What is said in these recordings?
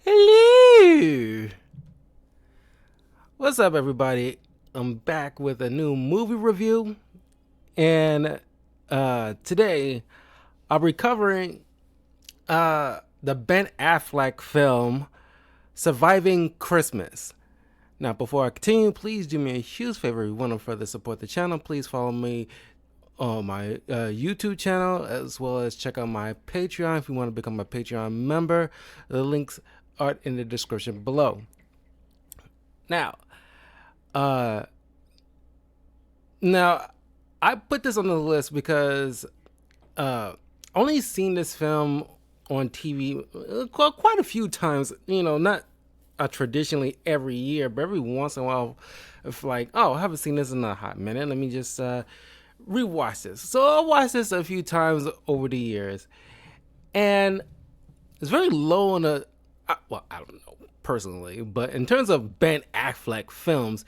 Hello! What's up, everybody? I'm back with a new movie review, and today I'll be covering the Ben Affleck film Surviving Christmas. Now, before I continue, please do me a huge favor. If you want to further support the channel, please follow me on my YouTube channel, as well as check out my Patreon if you want to become a Patreon member. The links are in the description below. Now, uh, now I put this on the list because only seen this film on TV quite a few times. You know, not traditionally every year, but every once in a while, if like, oh, I haven't seen this in a hot minute, let me just rewatch this. So I watched this a few times over the years, and it's very low on the. Well, I don't know personally, but in terms of Ben Affleck films,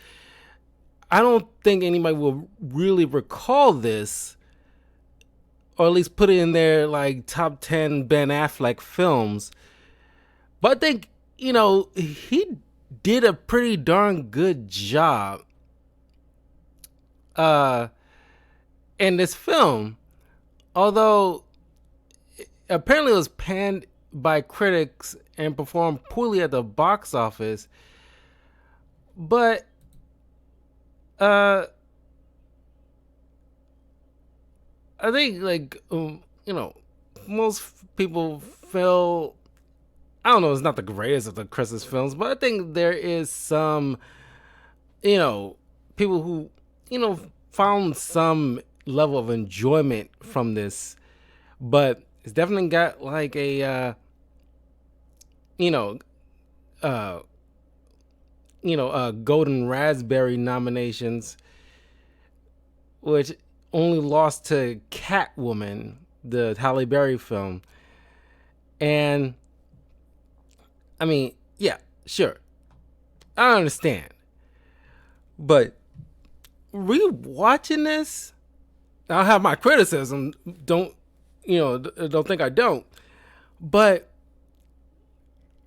I don't think anybody will really recall this, or at least put it in their like top 10 Ben Affleck films. But I think, he did a pretty darn good job uh in this film. Although apparently it was panned by critics and performed poorly at the box office. But uh I think most people feel, I don't know, it's not the greatest of the Christmas films, but I think there is some, people who, found some level of enjoyment from this. But it's definitely got like a, you know, uh, Golden Raspberry nominations, which only lost to Catwoman, the Halle Berry film. And I mean, yeah, sure, I understand, but rewatching this, I'll have my criticism. Don't think I don't, but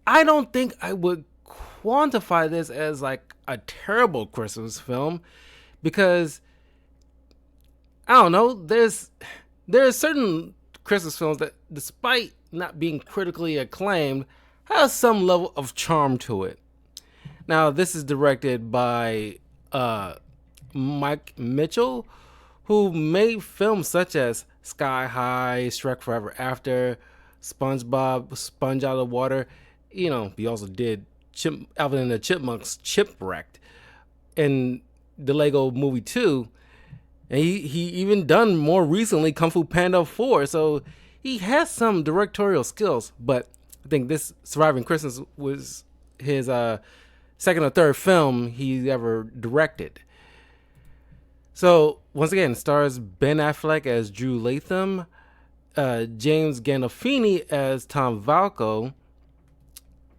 I don't think I would quantify this as like a terrible Christmas film, because I don't know. There's certain Christmas films that, despite not being critically acclaimed, has some level of charm to it. Now, this is directed by Mike Mitchell, who made films such as Sky High, Shrek Forever After, SpongeBob, Sponge Out of the Water. He also did Alvin and the Chipmunks Chipwrecked, and the Lego Movie 2. And he even done more recently Kung Fu Panda 4. So he has some directorial skills, but I think this Surviving Christmas was his second or third film he ever directed. So once again, stars Ben Affleck as Drew Latham, James Gandolfini as Tom Valco.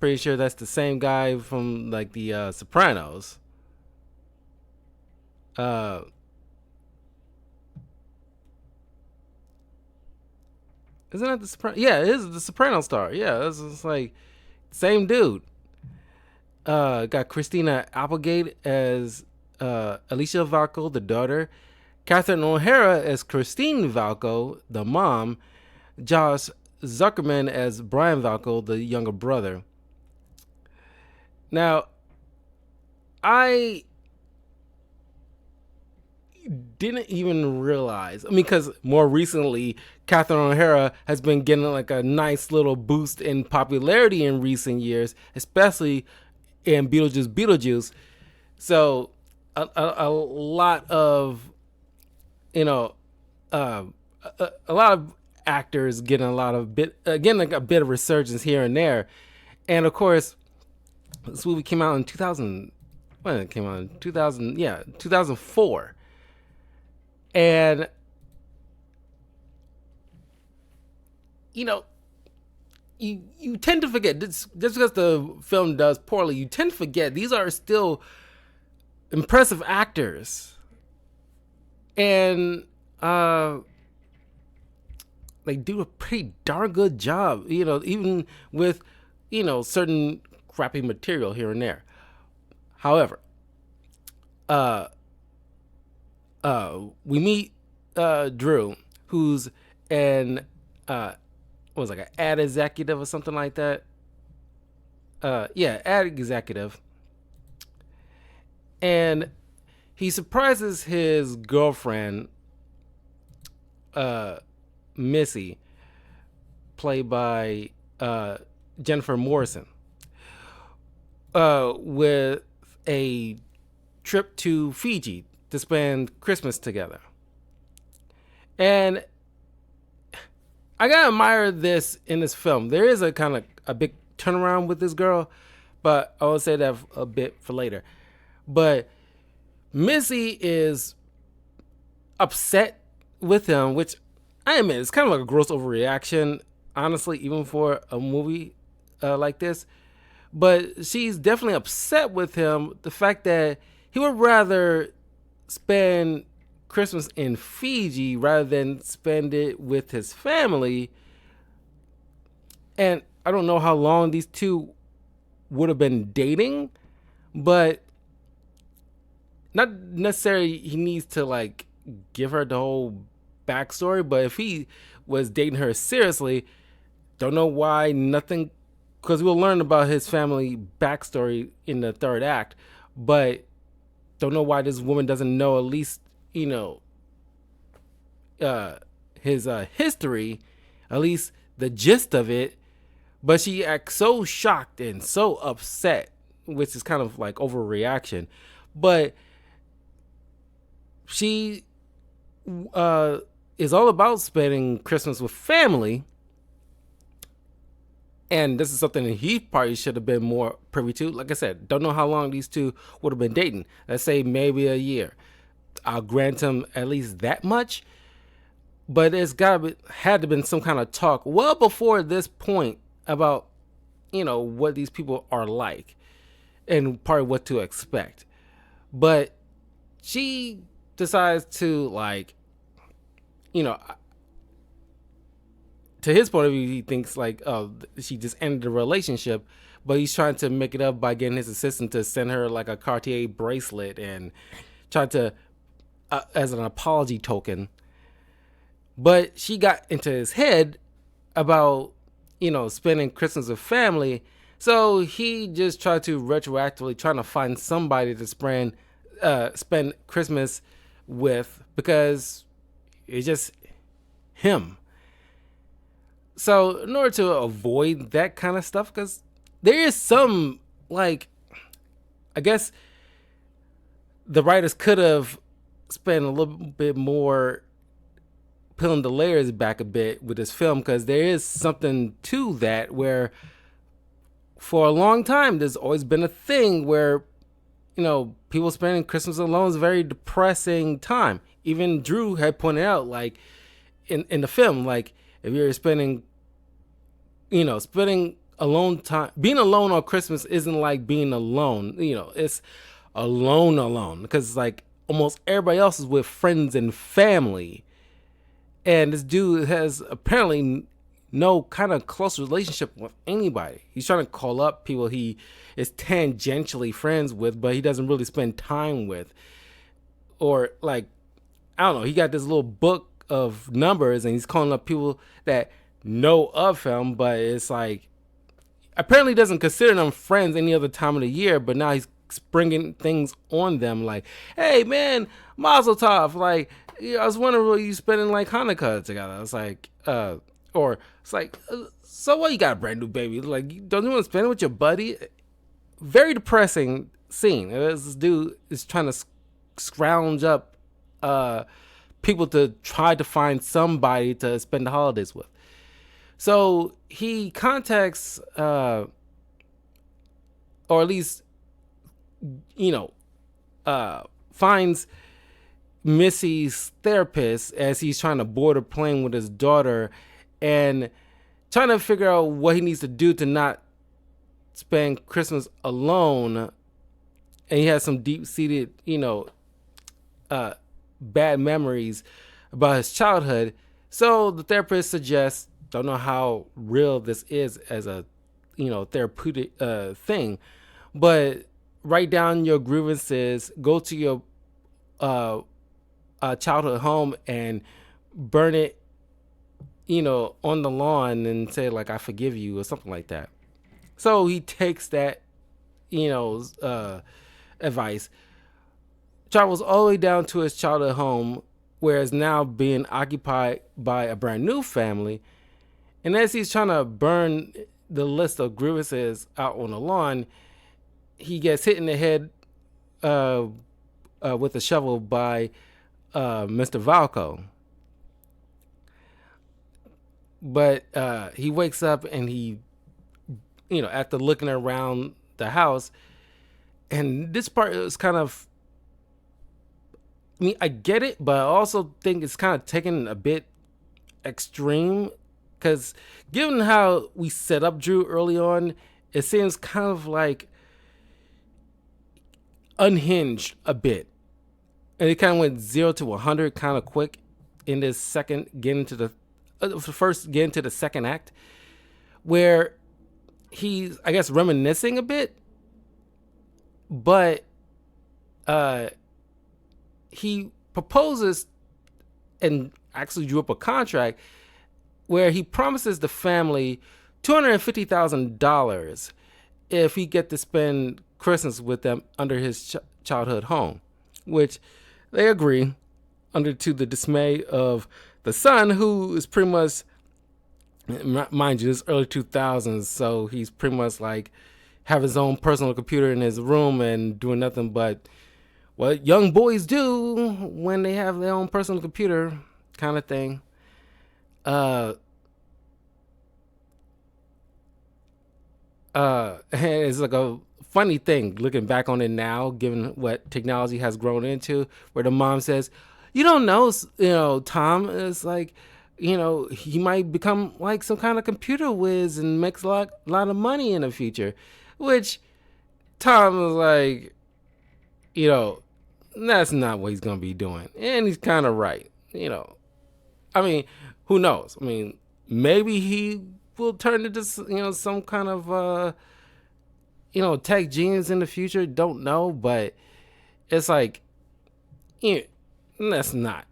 Pretty sure that's the same guy from like the Sopranos. Isn't that the Sopranos? Yeah, it is the Soprano star. Yeah, it's like same dude. Got Christina Applegate as Alicia Valco, the daughter. Catherine O'Hara as Christine Valco, the mom. Josh Zuckerman as Brian Valco, the younger brother. Now, I didn't even realize. I mean, because more recently, Catherine O'Hara has been getting like a nice little boost in popularity in recent years, especially in Beetlejuice. So, a lot of, a lot of actors getting like a bit of resurgence here and there. And of course, this movie came out in 2000. When it came out in 2000, yeah, 2004. And you tend to forget, just because the film does poorly, you tend to forget these are still impressive actors, and they do a pretty darn good job. Even with certain crappy material here and there. However, uh, we meet Drew, who's an what was like an ad executive or something like that. Yeah, ad executive, and he surprises his girlfriend, uh, Missy, played by Jennifer Morrison, with a trip to Fiji to spend Christmas together. And I gotta admire this in this film. There is a kind of a big turnaround with this girl, but I will say that a bit for later. But Missy is upset with him, which I admit is kind of like a gross overreaction, honestly, even for a movie like this. But she's definitely upset with him. The fact that he would rather spend Christmas in Fiji rather than spend it with his family. And I don't know how long these two would have been dating, but not necessarily he needs to like give her the whole backstory. But if he was dating her seriously, don't know why nothing, because we'll learn about his family backstory in the third act, but don't know why this woman doesn't know at least his history, at least the gist of it. But she acts so shocked and so upset, which is kind of like overreaction. But she is all about spending Christmas with family. And this is something that he probably should have been more privy to. Like I said, don't know how long these two would have been dating. Let's say maybe a year. I'll grant him at least that much. But there's had to been some kind of talk well before this point about what these people are like and probably what to expect. But she decides to like, you know, to his point of view, he thinks like, oh, she just ended the relationship, but he's trying to make it up by getting his assistant to send her like a Cartier bracelet and trying to, as an apology token. But she got into his head about, spending Christmas with family. So he just tried to retroactively trying to find somebody to spend Christmas with because it's just him. So in order to avoid that kind of stuff, because there is some, like, I guess the writers could have spent a little bit more peeling the layers back a bit with this film, because there is something to that where for a long time there's always been a thing where people spending Christmas alone is a very depressing time. Even Drew had pointed out, like, in the film, like, if you're spending alone time, being alone on Christmas isn't like being alone. It's alone because like almost everybody else is with friends and family. And this dude has apparently no kind of close relationship with anybody. He's trying to call up people he is tangentially friends with, but he doesn't really spend time with. Or like, I don't know, he got this little book of numbers and he's calling up people that know of him, but it's like, apparently doesn't consider them friends any other time of the year, but now he's springing things on them like, hey man, Mazel Tov, like, I was wondering what you spending like Hanukkah together. It's like, or it's like, so what, you got a brand new baby? Like, don't you want to spend it with your buddy? Very depressing scene. This dude is trying to scrounge up people to try to find somebody to spend the holidays with. So he contacts, or at least, finds Missy's therapist as he's trying to board a plane with his daughter and trying to figure out what he needs to do to not spend Christmas alone. And he has some deep-seated, bad memories about his childhood. So the therapist suggests, don't know how real this is as a, therapeutic thing. But write down your grievances, go to your uh, childhood home and burn it, on the lawn and say like I forgive you or something like that. So he takes that, advice, travels all the way down to his childhood home, where it's now being occupied by a brand new family. And as he's trying to burn the list of grievances out on the lawn, he gets hit in the head uh, with a shovel by Mr. Valco. But he wakes up and he, after looking around the house, and this part is kind of, I mean, I get it, but I also think it's kind of taken a bit extreme because given how we set up Drew early on, it seems kind of like unhinged a bit. And it kind of went 0 to 100 kind of quick in this second, getting to the first, getting to the second act, where he's, I guess, reminiscing a bit, but he proposes and actually drew up a contract where he promises the family $250,000 if he get to spend Christmas with them under his childhood home, which they agree, under to the dismay of the son, who is pretty much, mind you, this early 2000s, so he's pretty much like have his own personal computer in his room and doing nothing but what young boys do when they have their own personal computer, kind of thing. And it's like a funny thing looking back on it now, given what technology has grown into, where the mom says, "You don't know, Tom." It's like, he might become like some kind of computer whiz and makes lot of money in the future, which Tom was like, that's not what he's gonna be doing, and he's kind of right. I mean, who knows? I mean, maybe he will turn into some kind of tech genius in the future. Don't know, but it's like, that's not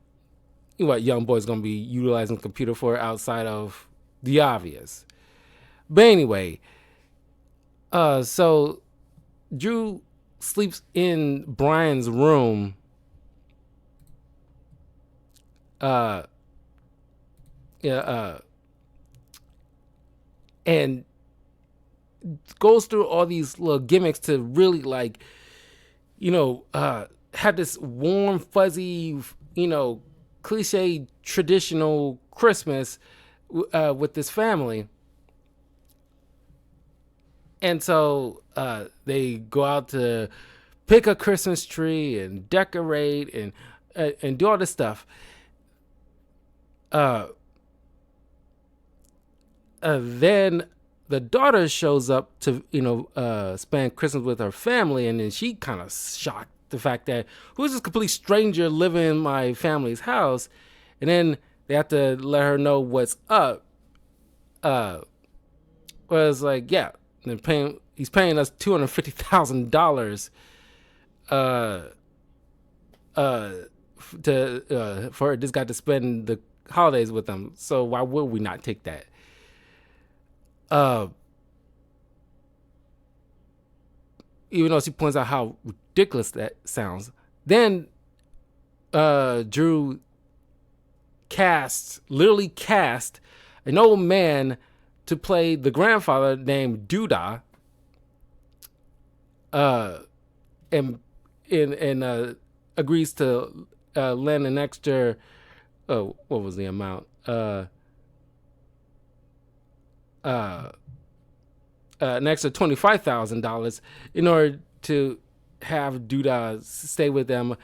what young boy's gonna be utilizing the computer for outside of the obvious. But anyway, so Drew sleeps in Brian's room. And goes through all these little gimmicks to really like, have this warm, fuzzy, cliche traditional Christmas with this family. And so they go out to pick a Christmas tree and decorate and do all this stuff. Then the daughter shows up to spend Christmas with her family, and then she kind of shocked the fact that who's this complete stranger living in my family's house, and then they have to let her know what's up. Was like, yeah, he's paying us $250,000 for this guy to spend the holidays with them. So why would we not take that? Even though she points out how ridiculous that sounds, then Drew literally cast an old man to play the grandfather named Doodah, and agrees to lend an extra, what was the amount? An extra $25,000 in order to have Doodah stay with them.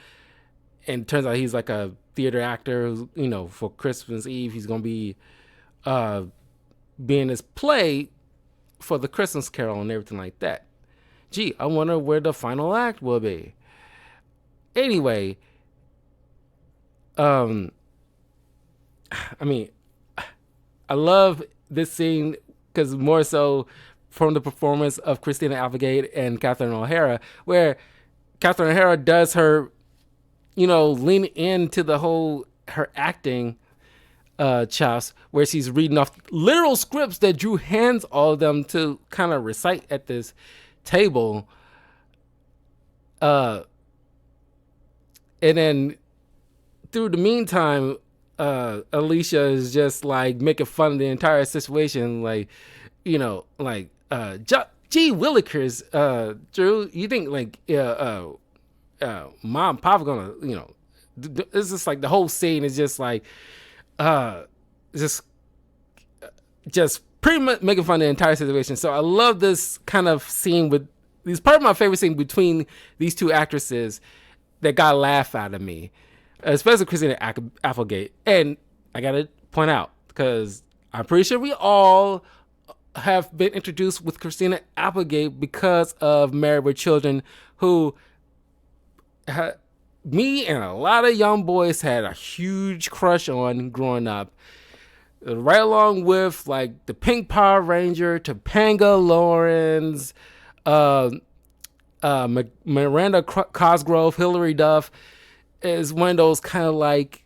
And it turns out he's like a theater actor who's, for Christmas Eve, he's going to be being his play for the Christmas Carol and everything like that. Gee, I wonder where the final act will be. Anyway, I mean, I love this scene because more so from the performance of Christina Applegate and Catherine O'Hara, where Catherine O'Hara does her, lean into the whole her acting chops, where she's reading off literal scripts that Drew hands all of them to kind of recite at this table. And then through the meantime, Alicia is just like making fun of the entire situation, like, gee willikers, Drew, you think like mom and pop gonna, it's just like the whole scene is just like just pretty much making fun of the entire situation. So I love this kind of scene with these, part of my favorite scene between these two actresses that got a laugh out of me, especially Christina Applegate. And I gotta point out, because I'm pretty sure we all have been introduced with Christina Applegate because of Married with Children, who me and a lot of young boys had a huge crush on growing up. Right along with like the Pink Power Ranger, Topanga Lawrence, Miranda Cosgrove, Hilary Duff is one of those kind of like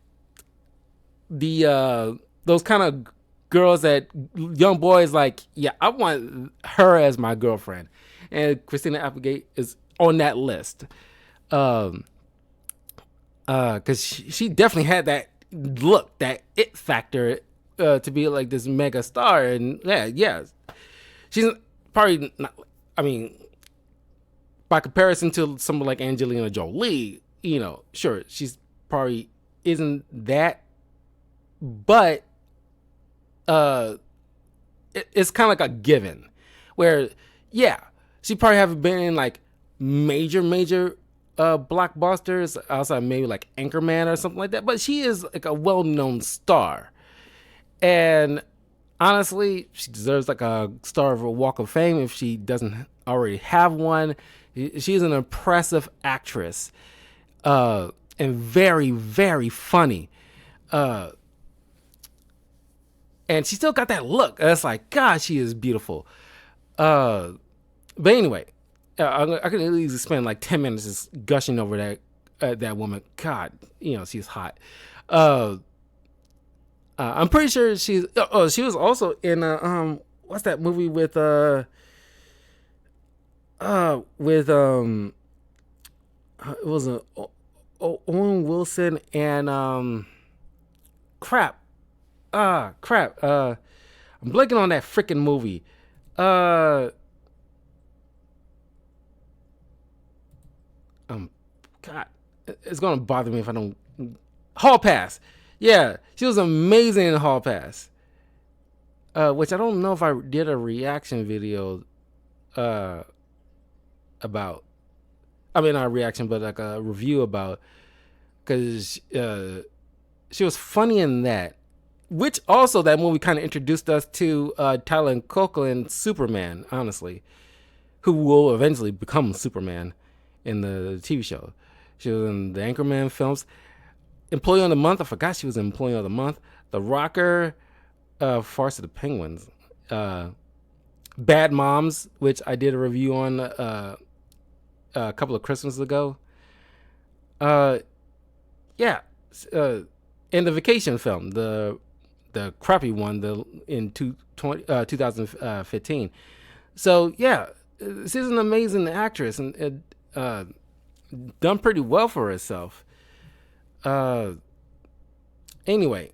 those kind of girls that young boys like, yeah, I want her as my girlfriend. And Christina Applegate is on that list. Cause she definitely had that look, that it factor, to be like this mega star. And yeah, she's probably not, I mean, by comparison to someone like Angelina Jolie, sure, she's probably isn't that, but it's kind of like a given, where yeah, she probably haven't been in like major blockbusters outside maybe like Anchorman or something like that, but she is like a well-known star, and honestly, she deserves like a Star of a Walk of Fame if she doesn't already have one. She's an impressive actress, and very, very funny. And she still got that look. It's like, God, she is beautiful. But anyway, I could at least spend like 10 minutes just gushing over that woman. God, she's hot. I'm pretty sure she was also in what's that movie with it was Owen Wilson and crap. I'm blanking on that freaking movie. God, it's gonna bother me if I don't. Hall Pass. Yeah, she was amazing in Hall Pass. Which I don't know if I did a reaction video about. I mean, not a reaction, but like a review about, because she was funny in that. Which also, that movie kind of introduced us to Tyler Cochran's Superman, honestly, who will eventually become Superman in the TV show. She was in the Anchorman films. Employee of the Month, I forgot she was in Employee of the Month. The Rocker, Farce of the Penguins. Bad Moms, which I did a review on a couple of Christmases ago. And the Vacation film, the crappy one, in 2015. So yeah, she's an amazing actress and done pretty well for herself. Anyway,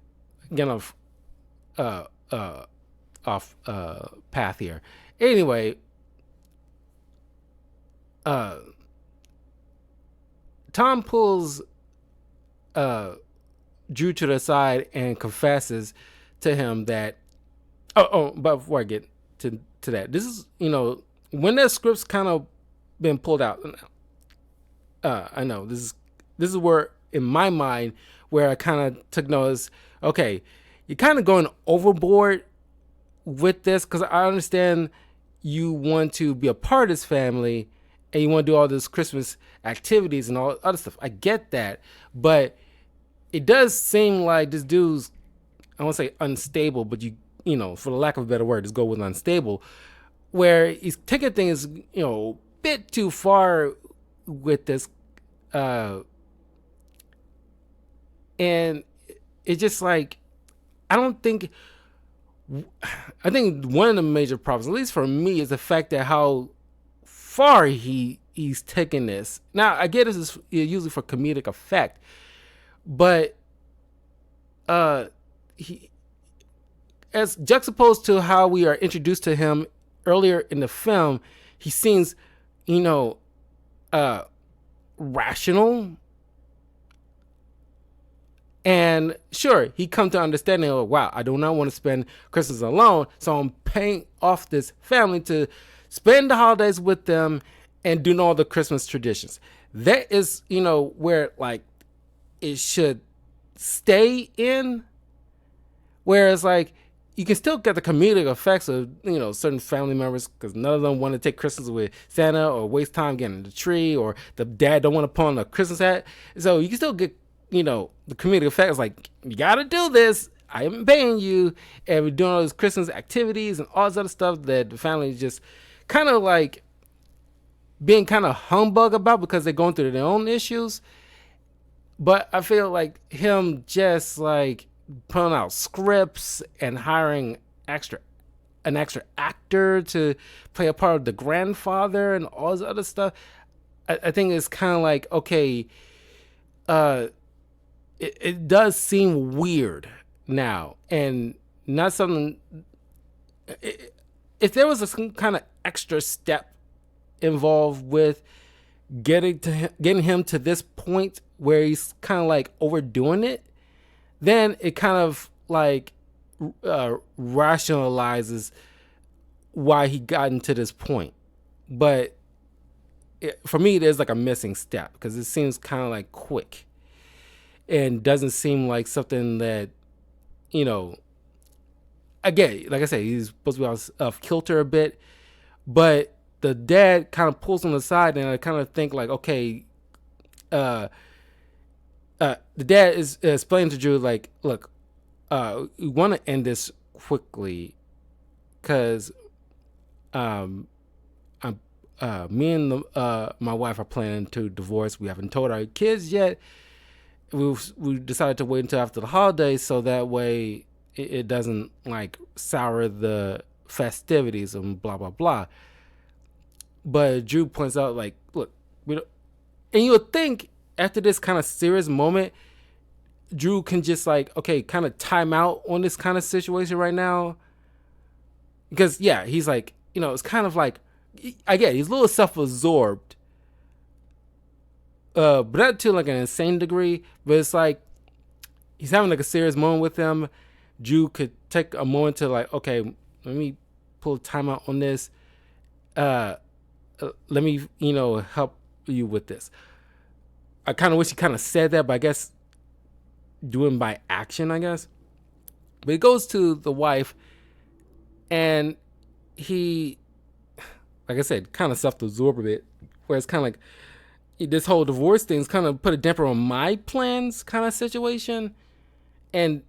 getting off path here. Anyway, Tom pulls Drew to the side and confesses to him that but before I get to that, this is, when that script's kind of been pulled out, I know this is where, in my mind, where I kind of took notice, okay, you're kind of going overboard with this, because I understand you want to be a part of this family and you want to do all this Christmas activities and all other stuff. I get that, but it does seem like this dude's, I won't say unstable, but you know, for the lack of a better word, just go with unstable, where he's taking things, a bit too far with this, uh, and it's just like I don't think. I think one of the major problems, at least for me, is the fact that how far he's taking this. Now I get this is usually for comedic effect, but he, as juxtaposed to how we are introduced to him earlier in the film, he seems, you know, rational. And sure, he come to understanding, oh, wow, I do not want to spend Christmas alone, so I'm paying off this family to spend the holidays with them and doing all the Christmas traditions. That is, where like it should stay in. Whereas like you can still get the comedic effects of certain family members because none of them want to take Christmas with Santa or waste time getting the tree, or the dad don't want to put on a Christmas hat. So you can still get the comedic effects like you gotta do this. I am paying you, and we're doing all these Christmas activities and all this other stuff that the family is just kind of like being kind of humbug about because they're going through their own issues. But I feel like him just like putting out scripts and hiring an extra actor to play a part of the grandfather and all this other stuff. I think it's kind of like, okay, it does seem weird now, and not something. If there was some kind of extra step involved with getting him to this point where he's kind of like overdoing it, then it kind of like rationalizes why he gotten to this point. But for me, there's like a missing step because it seems kind of like quick and doesn't seem like something that, again, like I said, he's supposed to be off kilter a bit, but the dad kind of pulls him aside, and I kind of think like, okay, the dad is explaining to Drew like, look, we want to end this quickly because me and my wife are planning to divorce. We haven't told our kids yet. We decided to wait until after the holidays so that way it doesn't like sour the festivities and blah blah blah. But Drew points out like, look, we don't, and you would think after this kind of serious moment, Drew can just like, okay, kind of time out on this kind of situation right now, because yeah, he's like, it's kind of like, I get it, he's a little self-absorbed. But not to like an insane degree, but it's like he's having like a serious moment with him. Drew could take a moment to like, okay, let me pull a timeout on this. Let me, help you with this. I kind of wish he kind of said that, but I guess doing by action, I guess. But he goes to the wife, and he, like I said, kind of self-absorbed a bit, where it's kind of like, this whole divorce thing's kind of put a damper on my plans kind of situation. And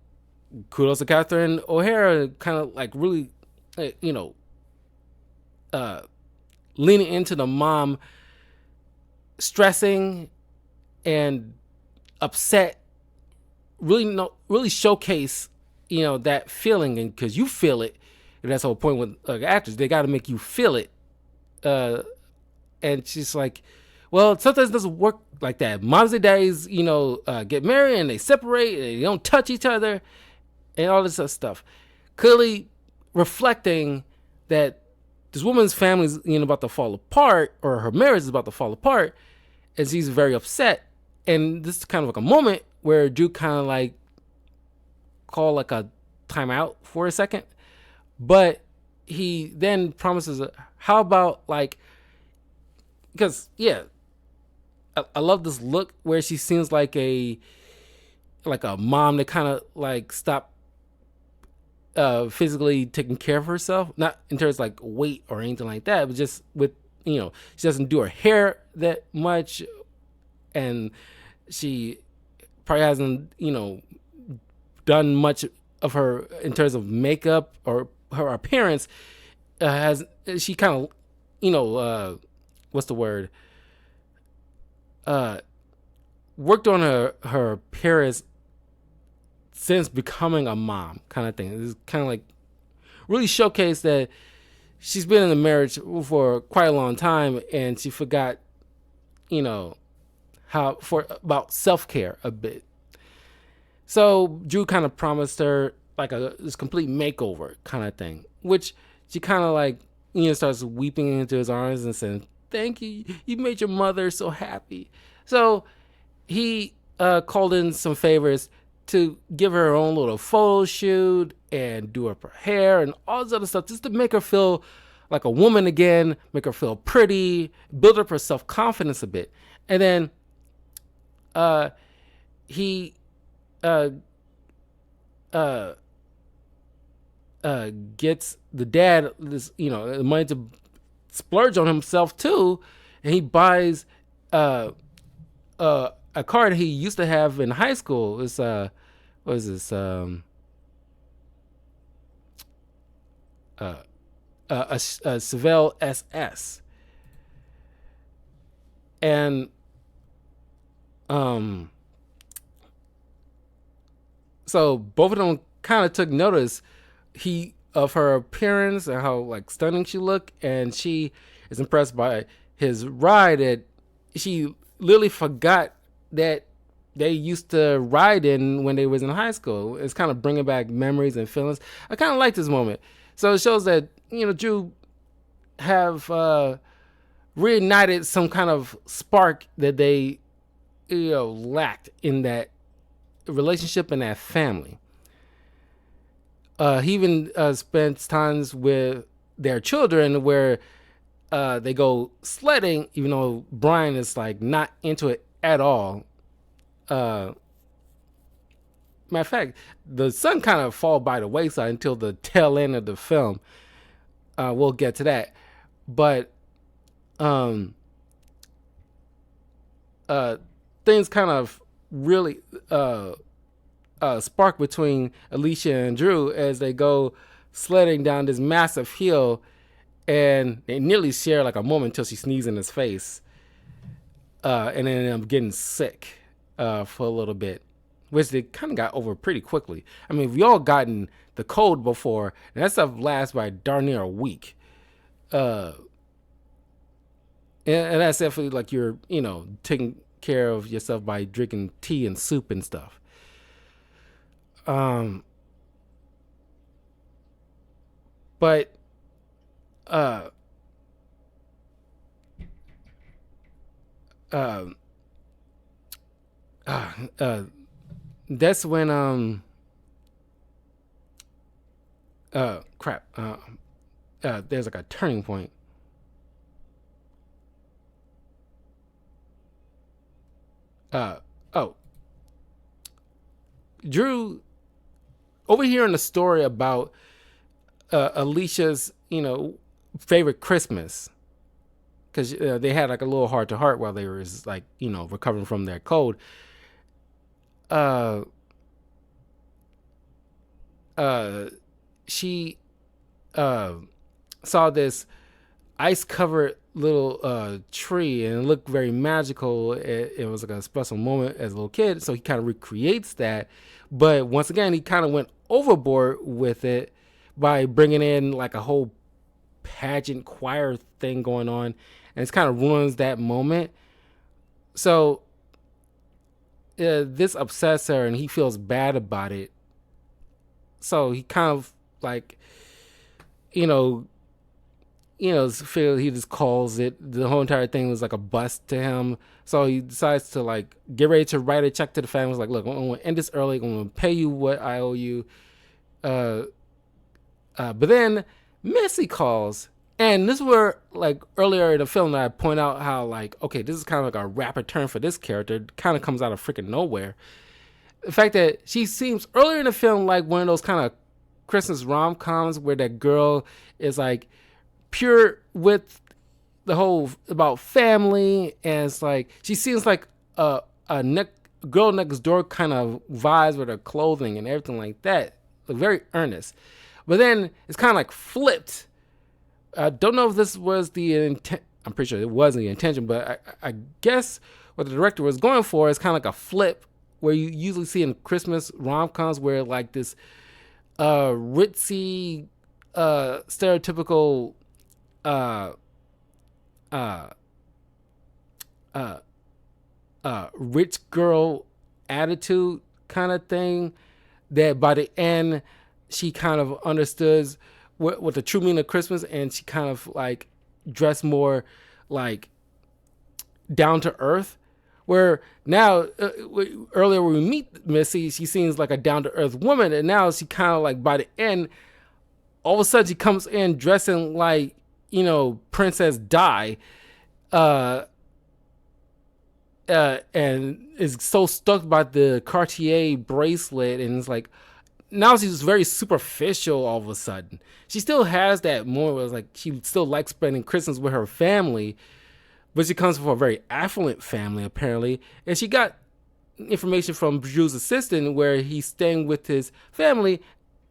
kudos to Catherine O'Hara, kind of like really, leaning into the mom stressing and upset, really showcase, that feeling. And because you feel it, and that's the whole point with actors, they got to make you feel it. And she's like, well, sometimes it doesn't work like that. Moms and daddies, get married and they separate and they don't touch each other and all this other stuff. Clearly reflecting that this woman's family is about to fall apart, or her marriage is about to fall apart, and she's very upset. And this is kind of like a moment where Drew kind of like call like a timeout for a second. But he then promises, how about like, because yeah, I love this look where she seems like a mom that kind of like stopped physically taking care of herself, not in terms of like weight or anything like that, but just with she doesn't do her hair that much, and she probably hasn't done much of her in terms of makeup or her appearance has she kind of, what's the word? Uh, Worked on her appearance since becoming a mom, kind of thing. It's kind of like really showcase that she's been in a marriage for quite a long time, and she forgot, you know, how for about self care a bit. So Drew kind of promised her like this complete makeover kind of thing, which she kind of like starts weeping into his arms and saying, "Thank you, you made your mother so happy." So he called in some favors to give her own little photo shoot and do up her hair and all this other stuff just to make her feel like a woman again, make her feel pretty, build up her self confidence a bit. And then he uh, uh, gets the dad this, the money to splurge on himself too, and he buys a car that he used to have in high school. It's what is this? A Chevelle SS, and so both of them kind of took notice of her appearance and how like stunning she looked, and she is impressed by his ride. That she literally forgot that they used to ride in when they was in high school. It's kind of bringing back memories and feelings. I kind of like this moment. So it shows that Drew have reignited some kind of spark that they lacked in that relationship and that family. He even spends times with their children where they go sledding, even though Brian is like not into it at all. Matter of fact, the son kind of fall by the wayside until the tail end of the film. We'll get to that, but things kind of really spark between Alicia and Drew as they go sledding down this massive hill, and they nearly share like a moment until she sneezes in his face, and then end up getting sick for a little bit, which they kind of got over pretty quickly. I mean, we all gotten the cold before, and that stuff lasts by darn near a week. And that's definitely like you're, taking care of yourself by drinking tea and soup and stuff. But that's when crap there's like a turning point. Drew overhearing the story about Alicia's favorite Christmas, because they had like a little heart to heart while they were like recovering from their cold. She saw this ice covered little tree, and it looked very magical. It was like a special moment as a little kid, so he kind of recreates that, but once again he kind of went overboard with it by bringing in like a whole pageant choir thing going on, and it kind of ruins that moment. So this upsets her, and he feels bad about it. So he kind of like, feel he just calls it. The whole entire thing was like a bust to him. So he decides to like get ready to write a check to the family. He's like, look, I'm going to end this early. I'm going to pay you what I owe you. But then Missy calls. And this is where, like, earlier in the film that I point out how, like, okay, this is kind of like a rapid turn for this character. It kind of comes out of freaking nowhere. The fact that she seems earlier in the film like one of those kind of Christmas rom-coms where that girl is, like, pure with the whole about family. And it's like, she seems like a girl next door kind of vibes with her clothing and everything like that. Like, very earnest. But then it's kind of like flipped I don't know if this was the intent. I'm pretty sure it wasn't the intention, but I guess what the director was going for is kind of like a flip where you usually see in Christmas rom-coms where like this ritzy stereotypical uh uh uh rich girl attitude kind of thing, that by the end she kind of understood what the true meaning of Christmas, and she kind of like dressed more like down to earth. Where now, earlier when we meet Missy, she seems like a down to earth woman, and now she kind of like by the end, all of a sudden she comes in dressing like, Princess Di, uh, and is so stuck by the Cartier bracelet, and it's like now she's very superficial all of a sudden. She still has that moment where it's like she still likes spending Christmas with her family, but she comes from a very affluent family apparently, and she got information from Drew's assistant where he's staying with his family,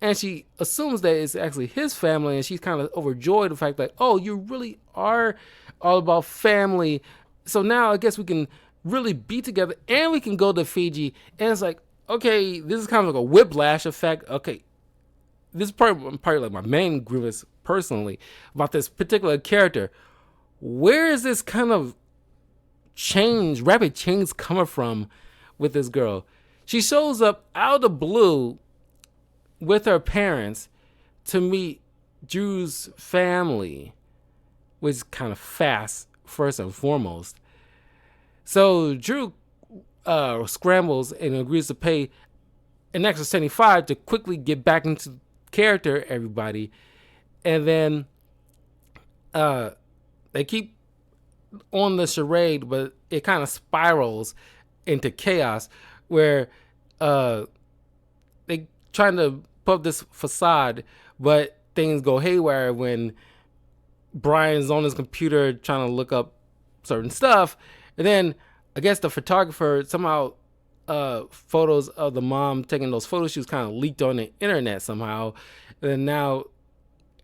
and she assumes that it's actually his family, and she's kind of overjoyed the fact that, oh, you really are all about family. So now I guess we can really be together, and we can go to Fiji. And it's like, okay, this is kind of like a whiplash effect. Okay, this is probably like my main grievance personally about this particular character. Where is this kind of rapid change coming from with this girl? She shows up out of the blue with her parents to meet Drew's family, which is kind of fast, first and foremost. So Drew scrambles and agrees to pay an extra 75 to quickly get back into character, everybody. And then they keep on the charade, but it kind of spirals into chaos where they trying to put up this facade, but things go haywire when Brian's on his computer trying to look up certain stuff. And then I guess the photographer somehow photos of the mom taking those photo shoots kind of leaked on the internet somehow. And then now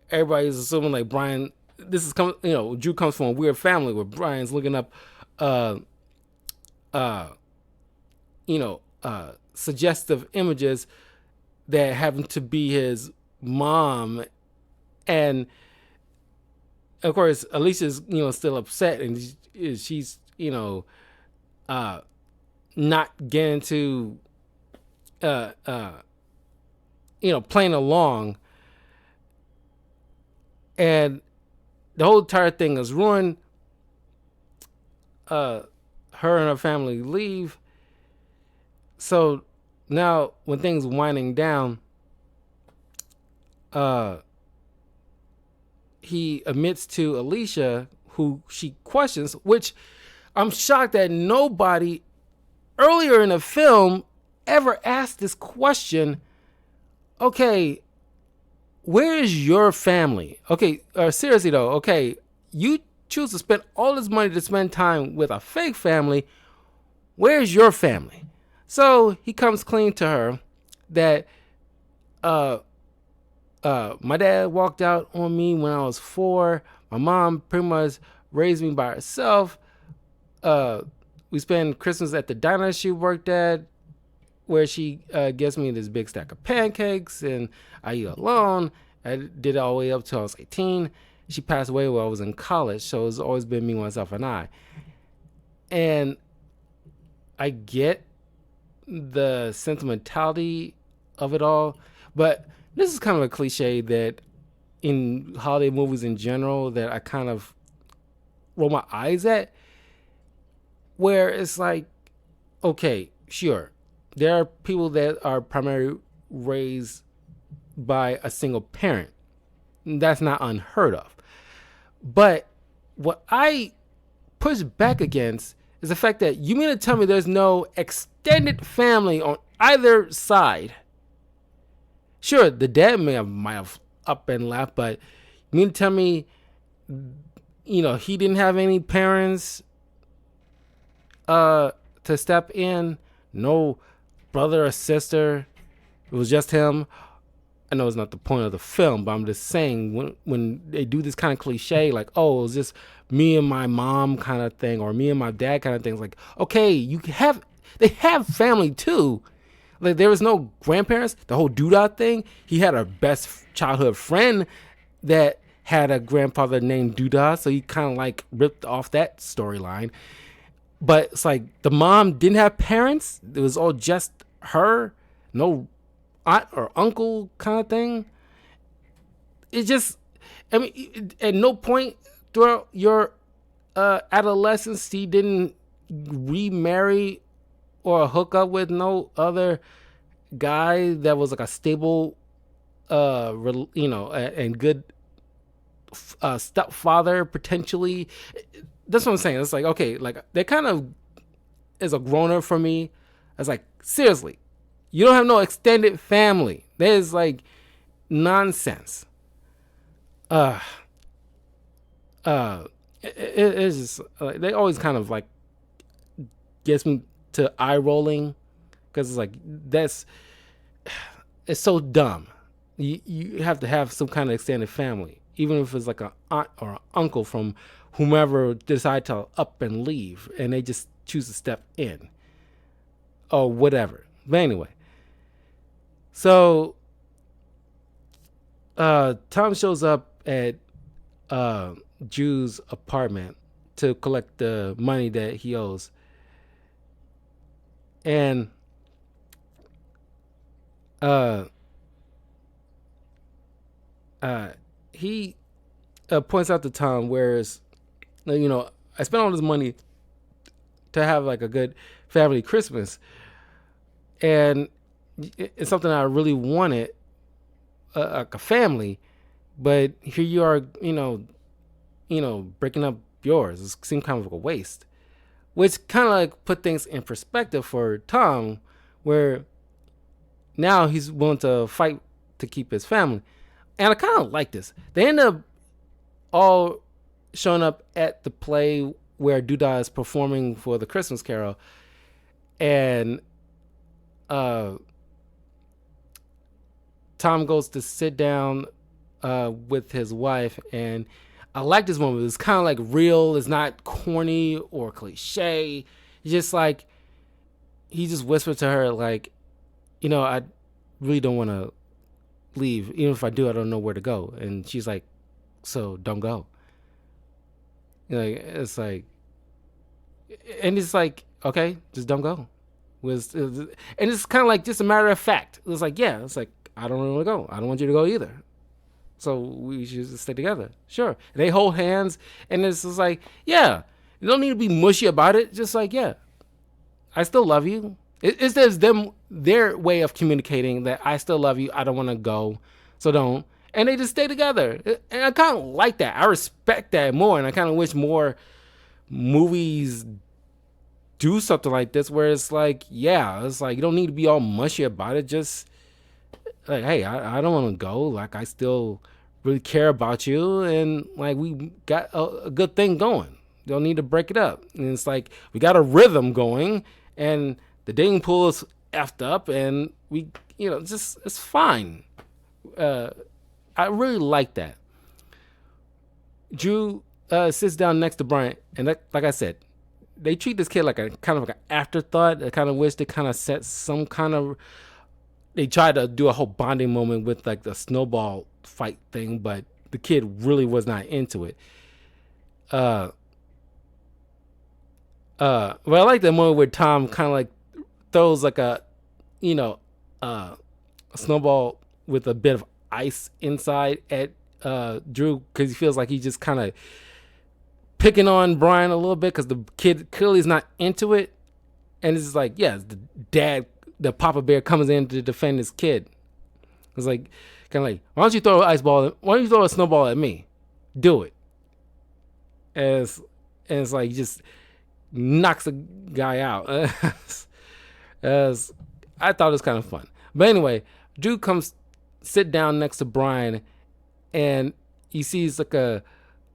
everybody's assuming like Brian, this is Drew comes from a weird family where Brian's looking up suggestive images that happen to be his mom. And of course Alicia's still upset, and she's not getting to playing along, and the whole entire thing is ruined. Her and her family leave. So now when things winding down, he admits to Alicia, who she questions, which I'm shocked that nobody earlier in the film ever asked this question. Okay, where is your family? Okay, seriously though, okay, you choose to spend all this money to spend time with a fake family. Where's your family? So he comes clean to her that my dad walked out on me when I was 4. My mom pretty much raised me by herself. We spend Christmas at the diner she worked at, where she gives me this big stack of pancakes, and I eat alone. I did it all the way up till I was 18. She passed away while I was in college, so it's always been me, myself, and I. And I get the sentimentality of it all, but this is kind of a cliche that in holiday movies in general that I kind of roll my eyes at, where it's like, okay, sure, there are people that are primarily raised by a single parent. That's not unheard of. But what I push back against is the fact that you mean to tell me there's no extended family on either side? Sure, the dad might have up and left, but you mean to tell me, he didn't have any parents to step in? No brother or sister? It was just him? I know it's not the point of the film, but I'm just saying when they do this kind of cliche, like, oh, it's just me and my mom kind of thing, or me and my dad kind of thing. It's like, okay, they have family too. Like there was no grandparents. The whole Doodah thing. He had a best childhood friend that had a grandfather named Doodah, so he kind of like ripped off that storyline. But it's like the mom didn't have parents. It was all just her, no aunt or uncle kind of thing. It just, I mean, at no point throughout your adolescence, he didn't remarry or hook up with no other guy that was like a stable, and good stepfather potentially. That's what I'm saying. It's like, okay, like they kind of is a groaner for me. It's like, seriously, you don't have no extended family. There's like nonsense. Uh, it's just like they always kind of like gets me to eye rolling because it's like that's it's so dumb. You have to have some kind of extended family, even if it's like an aunt or an uncle from whomever decide to up and leave, and they just choose to step in or whatever. But anyway, so Tom shows up at Drew's apartment to collect the money that he owes, and uh, he points out to Tom, whereas I spent all this money to have like a good family Christmas, and it's something I really wanted, like a family, but here you are, breaking up yours. It seemed kind of like a waste, which kind of like put things in perspective for Tom, where now he's willing to fight to keep his family. And I kind of like this. They end up all showing up at the play where Doodah is performing for the Christmas Carol, and Tom goes to sit down with his wife, and I like this moment. It's kind of like real. It's not corny or cliche. It's just like he just whispered to her, like, I really don't want to leave. Even if I do, I don't know where to go. And she's like, so don't go. It's like, and it's like, okay, just don't go. And it's kind of like just a matter of fact. It's like, yeah, it's like, I don't really want to go. I don't want you to go either. So we should just stay together. Sure. And they hold hands, and it's just like, yeah, you don't need to be mushy about it. Just like, yeah, I still love you. It's just their way of communicating that I still love you. I don't want to go, so don't. And they just stay together. And I kind of like that. I respect that more, and I kind of wish more movies do something like this, where it's like, yeah, it's like you don't need to be all mushy about it. Just like, hey, I don't want to go. Like, I still really care about you, and like we got a good thing going. You don't need to break it up. And it's like we got a rhythm going, and the dating pool is effed up, and we, just it's fine. I really like that. Drew sits down next to Brian, and like I said, they treat this kid like a kind of like an afterthought. I kind of wish they kind of set some kind of. They tried to do a whole bonding moment with like the snowball fight thing, but the kid really was not into it. Well, I like the moment where Tom kind of like throws like a snowball with a bit of ice inside at Drew, because he feels like he's just kind of picking on Brian a little bit because the kid clearly is not into it, and it's like, yeah, the Papa Bear comes in to defend his kid. It's like kind of like, why don't you throw an ice ball? Why don't you throw a snowball at me? Do it. And it's like he just knocks a guy out. As I thought it was kind of fun. But anyway, Drew comes sit down next to Brian, and he sees like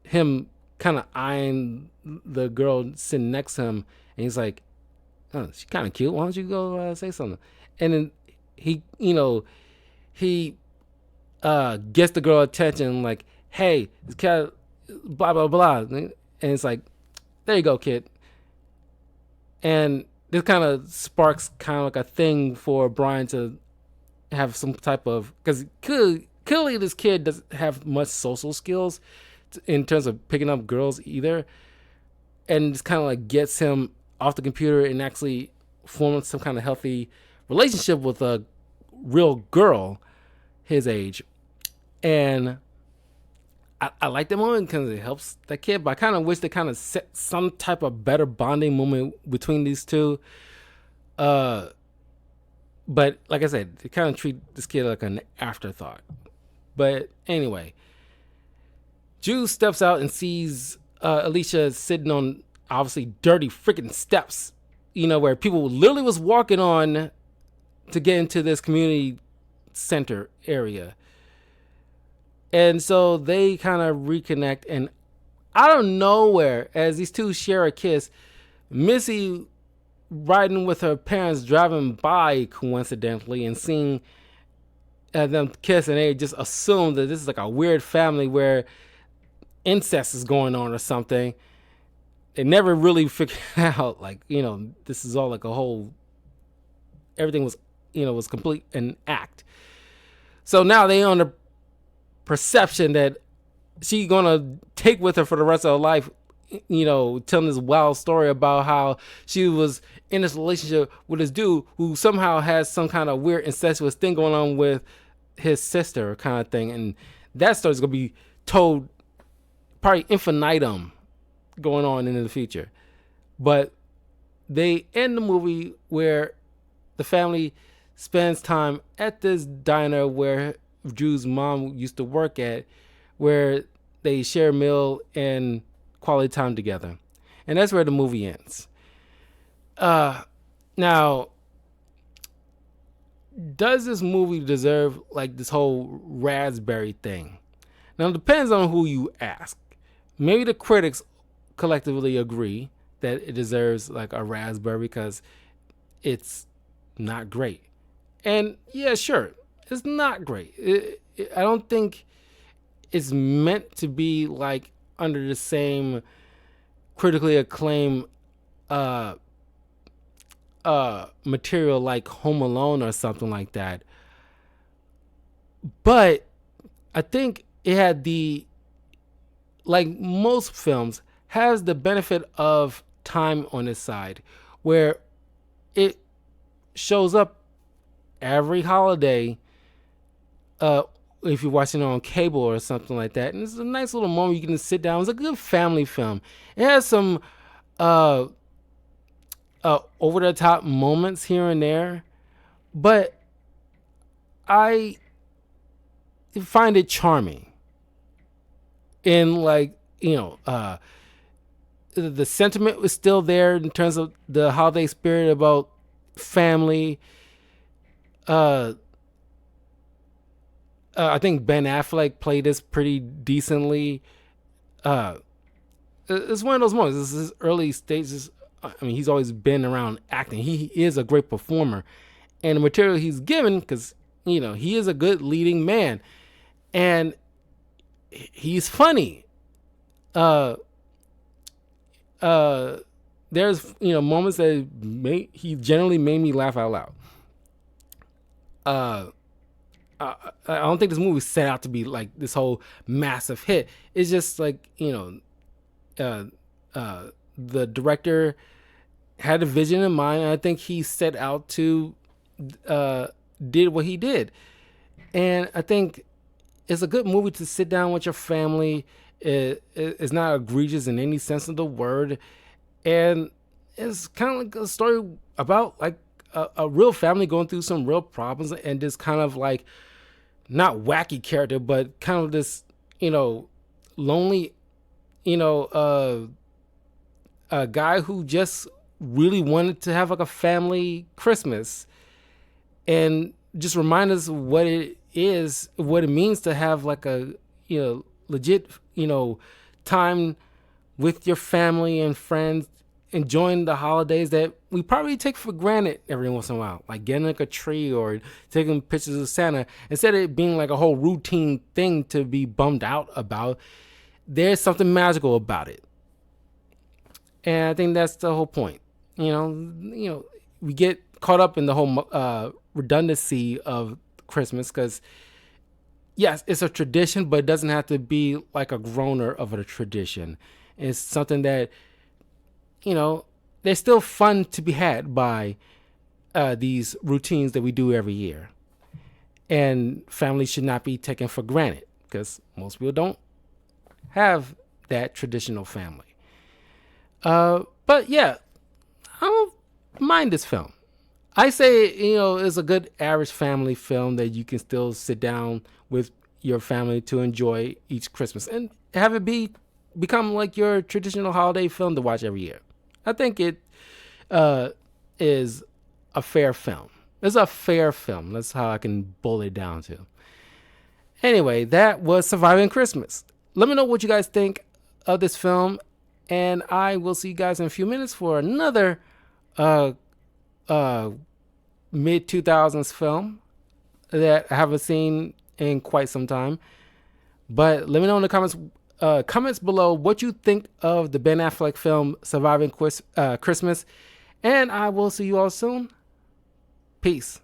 him kind of eyeing the girl sitting next to him, and he's like, oh, she's kind of cute. Why don't you go say something? And then he gets the girl attention, like, hey, this cat, blah blah blah, and it's like, there you go, kid. And this kind of sparks kind of like a thing for Brian to have some type of, because clearly this kid doesn't have much social skills in terms of picking up girls either, and just kind of like gets him off the computer and actually forming some kind of healthy relationship with a real girl his age. And I like that moment because it helps that kid, but I kind of wish they kind of set some type of better bonding moment between these two. Uh, but like I said, they kind of treat this kid like an afterthought. But anyway, Jude steps out and sees Alicia sitting on obviously dirty freaking steps, where people literally was walking on to get into this community center area. And so they kind of reconnect, and out of nowhere, as these two share a kiss, Missy riding with her parents driving by coincidentally and seeing them kiss, and they just assume that this is like a weird family where incest is going on or something. They never really figured out, like, this is all like a whole, everything was, was complete an act. So now they on the perception that she gonna take with her for the rest of her life, telling this wild story about how she was in this relationship with this dude who somehow has some kind of weird incestuous thing going on with his sister kind of thing. And that story's gonna be told probably infinitum going on into the future. But they end the movie where the family spends time at this diner where Drew's mom used to work at, where they share a meal and quality time together. And that's where the movie ends. Now, does this movie deserve like this whole raspberry thing? Now, it depends on who you ask. Maybe the critics collectively agree that it deserves like a raspberry because it's not great. And yeah, sure, it's not great. I don't think it's meant to be like under the same critically acclaimed material like Home Alone or something like that. But I think it had the, like most films, has the benefit of time on its side, where it shows up every holiday, if you're watching it on cable or something like that, and it's a nice little moment you can sit down. It's a good family film. It has some over the top moments here and there, but I find it charming. And like, the sentiment was still there in terms of the holiday spirit about family. I think Ben Affleck played this pretty decently. It's one of those moments. This is his early stages. I mean, he's always been around acting. He is a great performer, and the material he's given, because he is a good leading man, and he's funny. There's moments that he generally made me laugh out loud. I don't think this movie set out to be like this whole massive hit. It's just like the director had a vision in mind, and I think he set out to did what he did, and I think it's a good movie to sit down with your family. It's not egregious in any sense of the word, and it's kind of like a story about like a real family going through some real problems, and this kind of like not wacky character, but kind of this lonely a guy who just really wanted to have like a family Christmas, and just remind us what it is, what it means to have like a legit time with your family and friends, enjoying the holidays that we probably take for granted every once in a while, like getting like a tree or taking pictures of Santa, instead of it being like a whole routine thing to be bummed out about. There's something magical about it, and I think that's the whole point. We get caught up in the whole redundancy of Christmas because yes, it's a tradition, but it doesn't have to be like a groaner of a tradition. It's something that, there's still fun to be had by these routines that we do every year. And families should not be taken for granted because most people don't have that traditional family. But yeah, I don't mind this film. I say, it's a good average family film that you can still sit down with your family to enjoy each Christmas and have it become like your traditional holiday film to watch every year. I think it is a fair film. It's a fair film. That's how I can boil it down to. Anyway, that was Surviving Christmas. Let me know what you guys think of this film, and I will see you guys in a few minutes for another mid 2000s film that I haven't seen in quite some time. But let me know in the comments below what you think of the Ben Affleck film Surviving Christmas, and I will see you all soon. Peace.